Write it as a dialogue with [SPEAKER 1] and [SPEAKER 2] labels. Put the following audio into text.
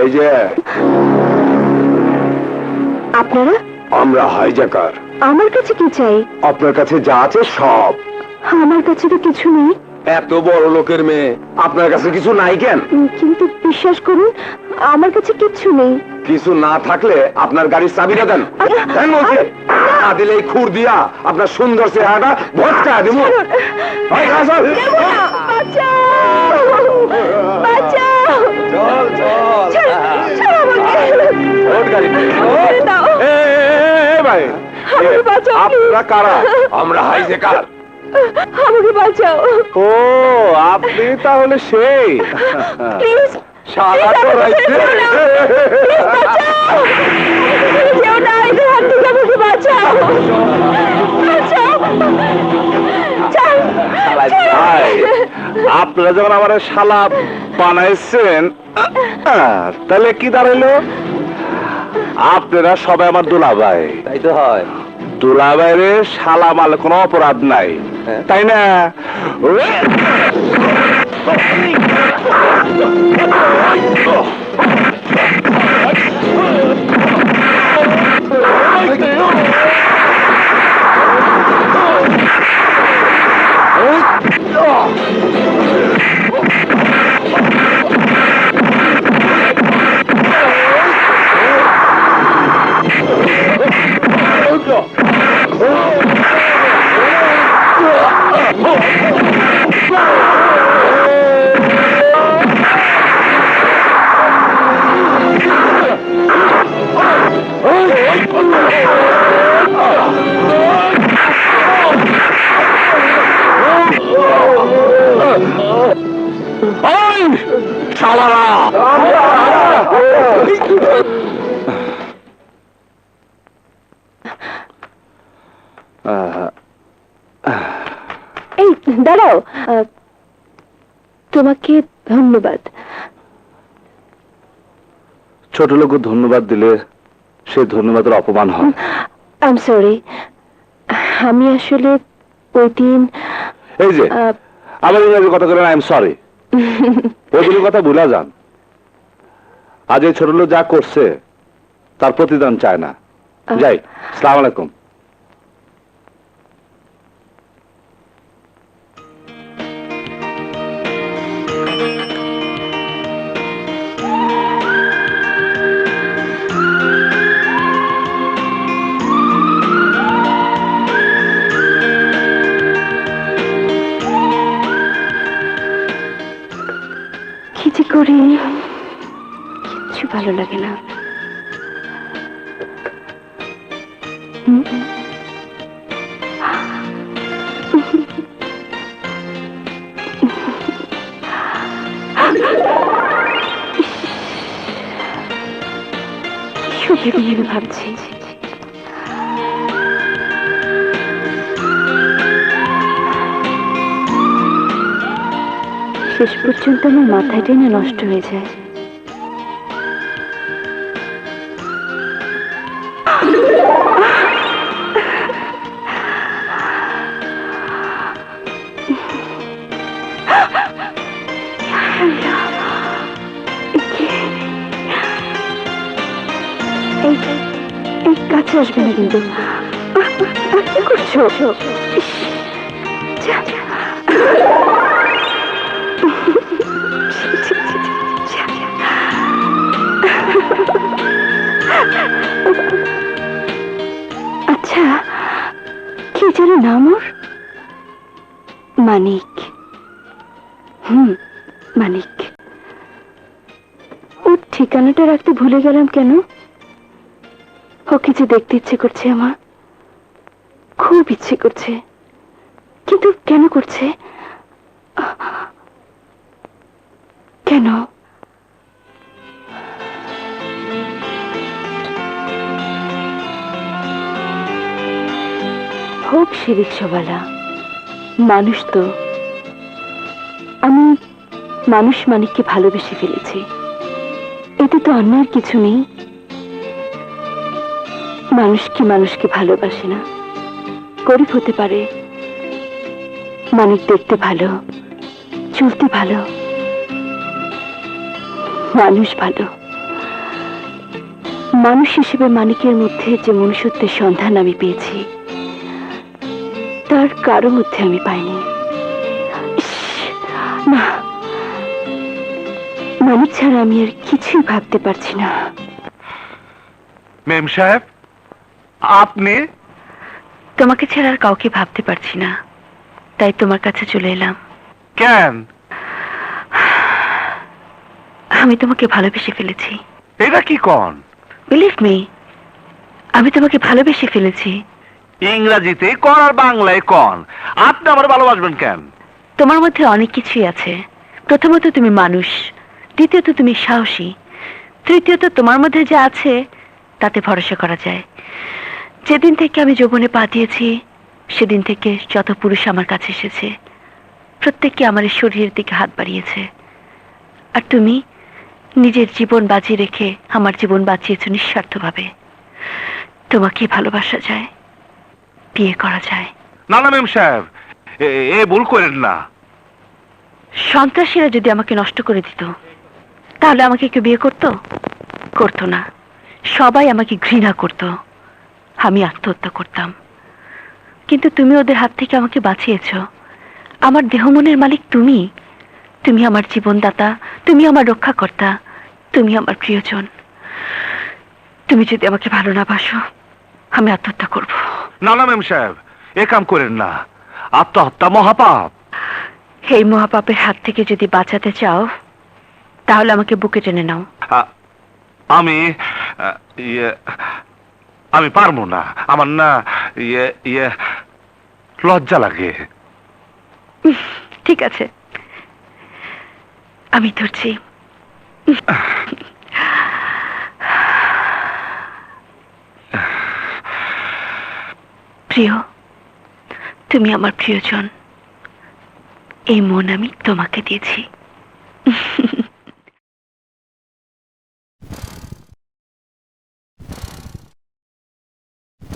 [SPEAKER 1] এই যে
[SPEAKER 2] আপনারা?
[SPEAKER 1] আমরা হাইজ্যাকার।
[SPEAKER 2] আমার কাছে কি চাই?
[SPEAKER 1] আপনার কাছে যা আছে সব।
[SPEAKER 2] আমার কাছে তো কিছু নেই।
[SPEAKER 1] এত বড় লোকের মেয়ে, আপনার কাছে কিছু নাই কেন?
[SPEAKER 2] কিন্তু বিশ্বাস করুন, আমার কাছে কিচ্ছু নেই।
[SPEAKER 1] কিছু না থাকলে আপনার গাড়ির চাবিটা দেন। দেন বলছি, না দিলে এই খুর দিয়া আপনার সুন্দর চেহারাটা ভটকা দেবো। চল চল আপনারা কারা? আমরা হাইজ্যাকার।
[SPEAKER 2] আমাকে বাঁচাও।
[SPEAKER 1] ও আপনি তাহলে সেই শালা ডরাইছে।
[SPEAKER 2] কেউ নাই, হাত থেকে আমাকে বাঁচাও।
[SPEAKER 1] আপনারা যখন আমার শালা বানাইছেন, তাহলে কি দাঁড়াইলো? আপনারা সবাই আমার দুলাভাই।
[SPEAKER 3] তাই তো হয়।
[SPEAKER 1] দুলাভাইরে শালা মালে কোনো অপরাধ নাই, তাই না?
[SPEAKER 2] এই দাঁড়াও, তোমাকে ধন্যবাদ।
[SPEAKER 1] ছোট লোক ধন্যবাদ দিলে সে ধন্যবাদের অপমান হয়।
[SPEAKER 2] আই এম সরি, আমি আসলে ওই দিন
[SPEAKER 1] এই যে আমার ইংরেজি কথা বলেন, আই এম সরি, ওইগুলি কথা ভুলা যান। আজ এই ছোট লোক যা করছে তার প্রতিদান চায় না। যাই, আসসালামু আলাইকুম।
[SPEAKER 2] কি যে করি, কিচ্ছু ভালো লাগে না। ভেবে ভাবছি শেষ পর্যন্ত আমার মাথাটা না নষ্ট হয়ে যায়। এই কাছে আসবে না কিন্তু। কি করছো? আচ্ছা, কি যেন নাম ওর? মানিক। মানিক। ওর ঠিকানাটা রাখতে ভুলে গেলাম কেন? ওকে যে দেখতে ইচ্ছে করছে আমার, খুব ইচ্ছে করছে, কিন্তু কেন করছে? কেন? হোক সে রিক্সাওয়ালা, মানুষ তো। আমি মানুষ মানিককে ভালোবেসে ফেলেছি, এতে তো অন্যায়ের কিছু নেই। মানুষ কি মানুষকে ভালোবাসে না? গরিব হতে পারে, মানিক দেখতে ভালো, চলতে ভালো, মানুষ ভালো। মানুষ হিসেবে মানিকের মধ্যে যে মনুষ্যত্বের সন্ধান আমি পেয়েছি, তার কারো মধ্যে আমি পাইনি। ইস, না, মানিক ছাড়া আমি আর কিছুই ভাবতে পারছি না।
[SPEAKER 1] মেম সাহেব, আপনি?
[SPEAKER 2] তোমাকে ছাড়া আর কাউকে ভাবতে পারছি না, তাই তোমার কাছে চলে এলাম।
[SPEAKER 1] কেন?
[SPEAKER 2] আমি তোমাকে ভালোবেসে ফেলেছি।
[SPEAKER 1] এটা কি কন?
[SPEAKER 2] বিলিভ মি, আমি তোমাকে ভালোবেসে ফেলেছি।
[SPEAKER 1] ইংরেজিতে কন আর বাংলায় কন, আপনি আমার ভালোবাসবেন কেন?
[SPEAKER 2] তোমার মধ্যে অনেক কিছুই আছে। প্রথমত তুমি মানুষ, দ্বিতীয়ত তুমি সাহসী, তৃতীয়ত তোমার মধ্যে যা আছে তাতে ভরসা করা যায়। যেদিন থেকে আমি যৌবনে পা দিয়েছি, সেদিন থেকে যত পুরুষ আমার কাছে এসেছে, প্রত্যেককে আমার এই শরীরের দিকে হাত বাড়িয়েছে। আর তুমি নিজের জীবন বাজি রেখে আমার জীবন বাঁচিয়েছো নিঃস্বার্থভাবে। তোমাকে ভালোবাসা যায়, বিয়ে করা যায়।
[SPEAKER 1] না না মেম সাহেব, এ ভুল করেন না।
[SPEAKER 2] সন্ত্রাসীরা যদি আমাকে নষ্ট করে দিত, তাহলে আমাকে কেউ বিয়ে করতো? করতো না। সবাই আমাকে ঘৃণা করত। আমি আত্মহত্যা করতাম। কিন্তু তুমি ওদের হাত থেকে আমাকে বাঁচিয়েছো। আমার দেহ মনের মালিক তুমি। তুমি আমার জীবনদাতা, তুমি আমার রক্ষাকর্তা, তুমি আমার প্রিয়জন। তুমি যদি আমাকে ভালো না বাসো, আমি আত্মহত্যা করব।
[SPEAKER 1] না না মেম সাহেব, এ কাম করেন না, আত্মহত্যা মহাপাপ।
[SPEAKER 2] এই মহাপাপের হাত থেকে যদি বাঁচাতে চাও, তাহলে আমাকে বুকে টেনে নাও।
[SPEAKER 1] আমি আমি পারবো না, আমার না লজ্জা লাগে।
[SPEAKER 2] ঠিক আছে, আমি ধরছি। প্রিয়, তুমি আমার প্রিয়জন। এই মন আমি তোমাকে দিয়েছি।